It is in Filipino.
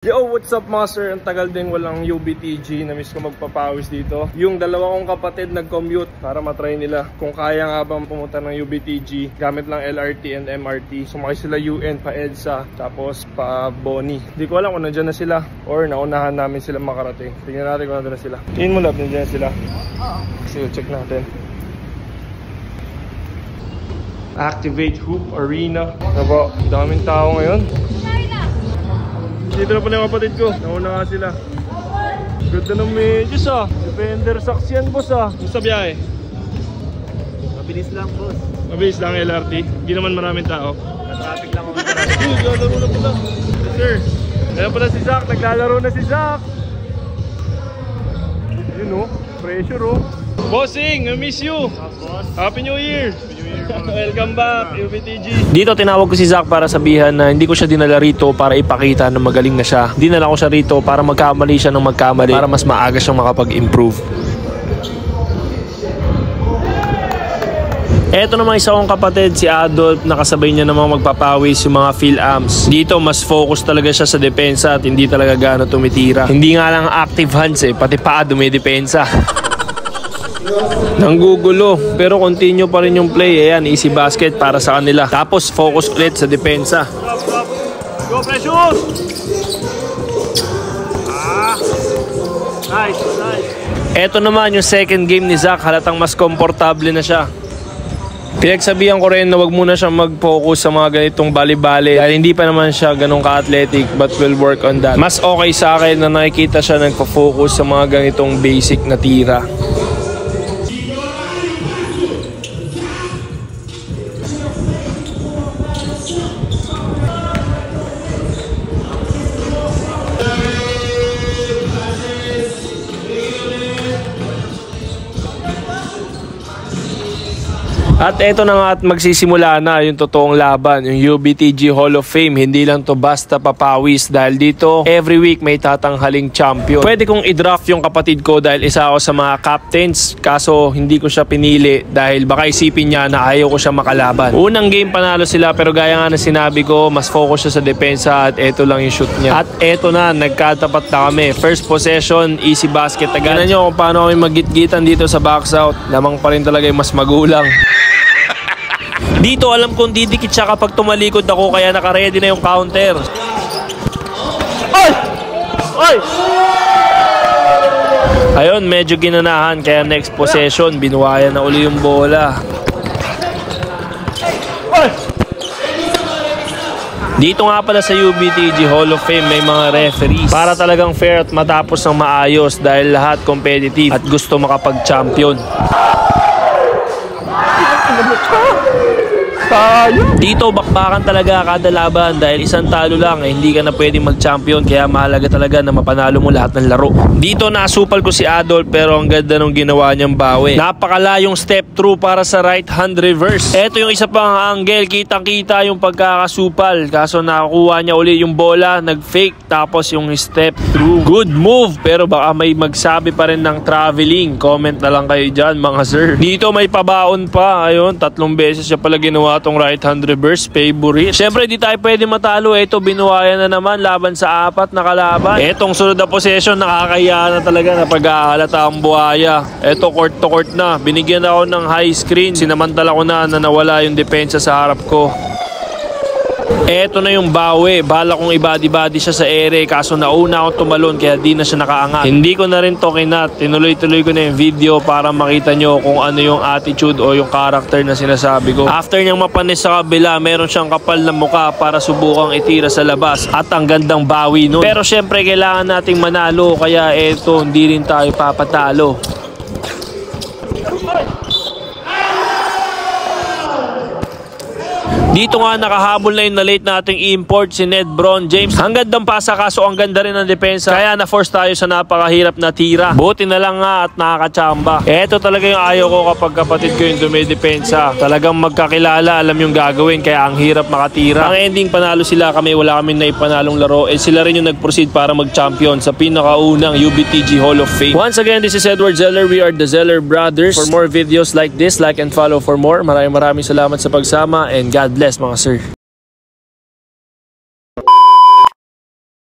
Yo, what's up mga sir? Ang tagal din walang UBTG. Na-miss ko magpapawis dito. Yung dalawa kong kapatid nag-commute para matry nila kung kaya nga bang pumunta ng UBTG gamit lang LRT and MRT. Sumakay sila UN pa EDSA tapos pa Boni. Hindi ko alam kung nandiyan na sila or naunahan namin sila makarating. Tingnan natin kung nandiyan na sila. Tingin mo lab, nandiyan na sila. Sige, check natin. Activate Hoop Arena. Diba? Daming tao ngayon. Dito na pala yung kapatid ko. Nauna nga sila. Ganda ng medyos ah. Defender socks yan boss ah. Gusto biyahe? Mabilis lang boss. Mabilis lang LRT. Hindi naman maraming tao. Na-traffic lang ako. Naglalaro na pala. Yes sir. Ayan pala si Zach. Naglalaro na si Zach. Yun oh. Pressure oh. Bossing, I miss you. Happy New Year. Welcome back, UBTG. Dito tinawag ko si Zach para sabihan na hindi ko siya dinala rito para ipakita na magaling na siya. Dinala ko siya rito para magkamali siya ng magkamali para mas maaga siyang makapag-improve. Eto naman isa kong kapatid, si Adolf, nakasabay niya namang magpapawis yung mga Phil-Amps. Dito mas focus talaga siya sa depensa at hindi talaga gaano tumitira. Hindi nga lang active hands pati paa dumidepensa. Nanggugulo, pero continue pa rin yung play. Ayan, easy basket para sa kanila. Tapos focus ulit sa depensa. Go pressure! Nice, nice. Eto naman yung second game ni Zach, halatang mas komportable na siya. Pinagsabihan ko rin na wag muna siya mag-focus sa mga ganitong bali-bali dahil hindi pa naman siya ganun ka-athletic, but will work on that. Mas okay sa akin na nakikita siya nagpo-focus sa mga ganitong basic na tira. At eto na nga at magsisimula na yung totoong laban, yung UBTG Hall of Fame. Hindi lang to basta papawis dahil dito every week may tatanghaling champion. Pwede kong i-draft yung kapatid ko dahil isa ako sa mga captains, kaso hindi ko siya pinili dahil baka isipin niya na ayaw ko siya makalaban. Unang game panalo sila pero gaya nga na sinabi ko, mas focus siya sa depensa at eto lang yung shoot niya. At eto na, nagkatapat na kami. First possession, easy basket agad. Tignan nyo kung paano kami magit-gitan dito sa box out. Lamang pa rin talaga yung mas magulang. Dito alam kong didikit siya kapag tumalikod ako kaya naka-ready na yung counter. Ay! Ay! Ayun, medyo ginanahan kaya next possession binuwayan na uli yung bola. Ay! Dito nga pala sa UBTG Hall of Fame may mga referees para talagang fair at matapos ng maayos dahil lahat competitive at gusto makapag-champion. Dito bakbakan talaga kada laban dahil isang talo lang hindi ka na pwedeng mag-champion kaya mahalaga talaga na mapanalo mo lahat ng laro. Dito nasupal ko si Adolf pero ang ganda nung ginawa niyang bawi. Napakalayong step through para sa right hand reverse. Ito yung isa pang angle, kitang-kita yung pagkakasupal kaso nakakuha niya uli yung bola, nag-fake tapos yung step through. Good move pero baka may magsabi pa rin ng traveling. Comment na lang kayo dyan mga sir. Dito may pabaon pa. Ayun, 3 beses siya pala ginawa tong right hand reverse, favorite. Siyempre di tayo pwede matalo. Ito binuwayan na naman laban sa 4 na kalaban. Etong sunod na possession nakakahiya na talaga na pag-aalata ang buhaya. Eto court to court na. Binigyan ako ng high screen. Sinamantala ko na nawala yung depensa sa harap ko. Eto na yung bawi. Bala kong ibadi-badi siya sa ere kaso nauna akong tumalon kaya di na siya nakaangat. Hindi ko na rin to kinat. Tinuloy-tuloy ko na yung video para makita nyo kung ano yung attitude o yung character na sinasabi ko. After niyang mapanis sa kabila, meron siyang kapal na muka para subukang itira sa labas at ang gandang bawi nun. Pero syempre kailangan nating manalo kaya eto hindi rin tayo papatalo. Dito nga nakahabol na yung na-late nating import si Nedbron James. Ang gandang pasa kaso ang ganda rin ng depensa. Kaya na-force tayo sa napakahirap na tira. Buti na lang nga at nakakachamba. Eto talaga yung ayaw ko kapag kapatid ko yung dumidepensa. Talagang magkakilala, alam yung gagawin kaya ang hirap makatira. Ang ending panalo sila, kami wala kami na ipanalong laro. Sila rin yung nag-proceed para mag-champion sa pinakaunang UBTG Hall of Fame. Once again, this is Edward Zeller. We are the Zeller Brothers. For more videos like this, like and follow for more. Maraming salamat sa pagsama and God bless mga sir.